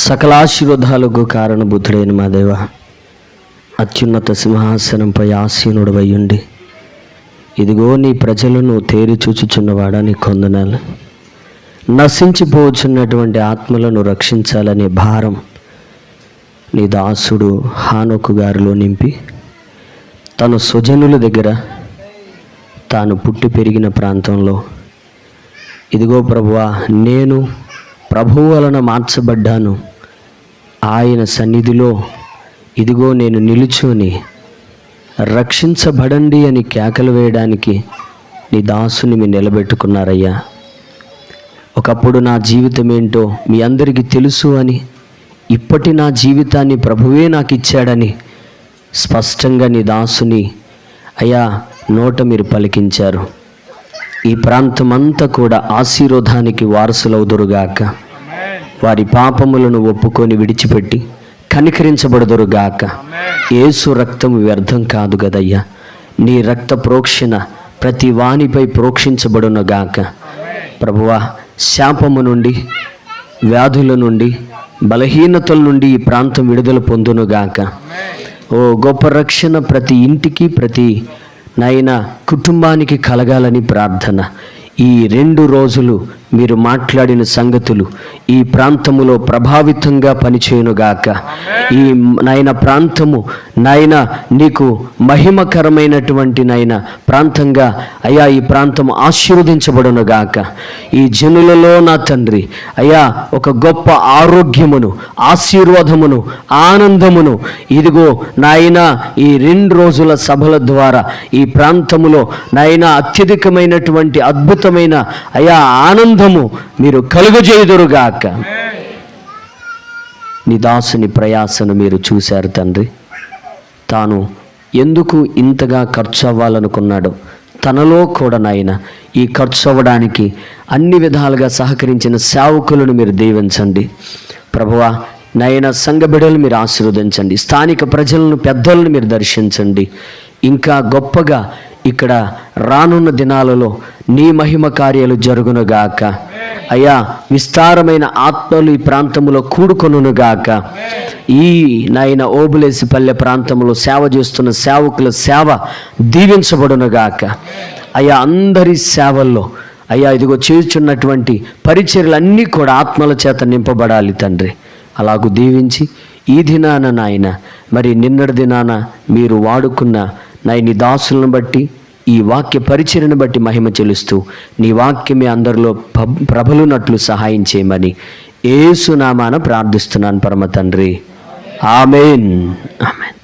సకలాశీర్వాదాలకు కారణభూతుడైన మా దేవ, అత్యున్నత సింహాసనంపై ఆసీనుడవై ఉండి ఇదిగో నీ ప్రజలను తేరి చూచుచున్నవాడా నీ కొందనాలు. నశించిపోవచ్చున్నటువంటి ఆత్మలను రక్షించాలనే భారం నీ దాసుడు హానోకు గారిలో నింపి తన స్వజనుల దగ్గర తాను పుట్టి పెరిగిన ప్రాంతంలో ఇదిగో ప్రభువా, నేను ప్రభువు వలన మార్చబడ్డాను, ఆయన సన్నిధిలో ఇదిగో నేను నిలుచుని రక్షించబడండి అని కేకలు వేయడానికి నీ దాసుని మీరు నిలబెట్టుకున్నారయ్యా. ఒకప్పుడు నా జీవితం ఏంటో మీ అందరికీ తెలుసు అని, ఇప్పటి నా జీవితాన్ని ప్రభువే నాకు ఇచ్చాడని స్పష్టంగా నీ దాసుని అయ్యా నోట మీరు పలికించారు. ఈ ప్రాంతం అంతా కూడా ఆశీర్వాదానికి వారసులవుదురుగాక, వారి పాపములను ఒప్పుకొని విడిచిపెట్టి కనికరించబడుదురుగాక. యేసు రక్తం వ్యర్థం కాదు కదయ్యా, నీ రక్త ప్రోక్షణ ప్రతి వానిపై ప్రోక్షించబడునుగాక. ప్రభువా, శాపము నుండి, వ్యాధుల నుండి, బలహీనతల నుండి ఈ ప్రాంతం విడుదల పొందునుగాక. ఓ గొప్ప రక్షణ ప్రతి ఇంటికి, ప్రతి నాయన కుటుంబానికి కలగాలని ప్రార్థన. ఈ 2 రోజులు మీరు మాట్లాడిన సంగతులు ఈ ప్రాంతములో ప్రభావితంగా పనిచేయునుగాక. ఈ నాయన ప్రాంతము నాయన నీకు మహిమకరమైనటువంటి నాయన ప్రాంతంగా అయ్యా ఈ ప్రాంతం ఆశీర్వదించబడునుగాక. ఈ జనులలో నా తండ్రి అయ్యా ఒక గొప్ప ఆరోగ్యమును, ఆశీర్వాదమును, ఆనందమును ఇదిగో నాయన ఈ 2 రోజుల సభల ద్వారా ఈ ప్రాంతములో నాయన అత్యధికమైనటువంటి అద్భుతమైన అయ్యా ఆనందము మీరు కలుగజేయుదురుగాక. నీ దాసుని ప్రయాసను మీరు చూశారు తండ్రి. తాను ఎందుకు ఇంతగా ఖర్చు అవ్వాలనుకున్నాడో తనలో కూడా నాయన ఈ ఖర్చు అవ్వడానికి అన్ని విధాలుగా సహకరించిన సేవకులను మీరు దీవించండి ప్రభువా. నాయన సంఘ బిడ్డలను మీరు ఆశీర్వదించండి, స్థానిక ప్రజలను, పెద్దలను మీరు దర్శించండి. ఇంకా గొప్పగా ఇక్కడ రానున్న దినాలలో నీ మహిమ కార్యాలు జరుగునుగాక. అయ్యా విస్తారమైన ఆత్మలు ఈ ప్రాంతంలో కూడుకొనుగాక. ఈ నాయన ఓబులేసిపల్లె ప్రాంతంలో సేవ చేస్తున్న సేవకుల సేవ దీవించబడునుగాక. అయ్యా అందరి సేవల్లో అయ్యా ఇదిగో చేస్తున్నటువంటి పరిచర్యలన్నీ కూడా ఆత్మల చేత నింపబడాలి తండ్రి. అలాగూ దీవించి ఈ దినాన నాయన మరి నిన్నటి దినాన మీరు వాడుకున్న నీ దాసులను బట్టి, ఈ వాక్య పరిచర్యను బట్టి మహిమ చెల్లిస్తూ నీ వాక్యమే అందరిలో ప్రబలునట్లు సహాయం చేయమని యేసు నామాన ప్రార్థిస్తున్నాను పరమ తండ్రి. ఆమేన్, ఆమేన్.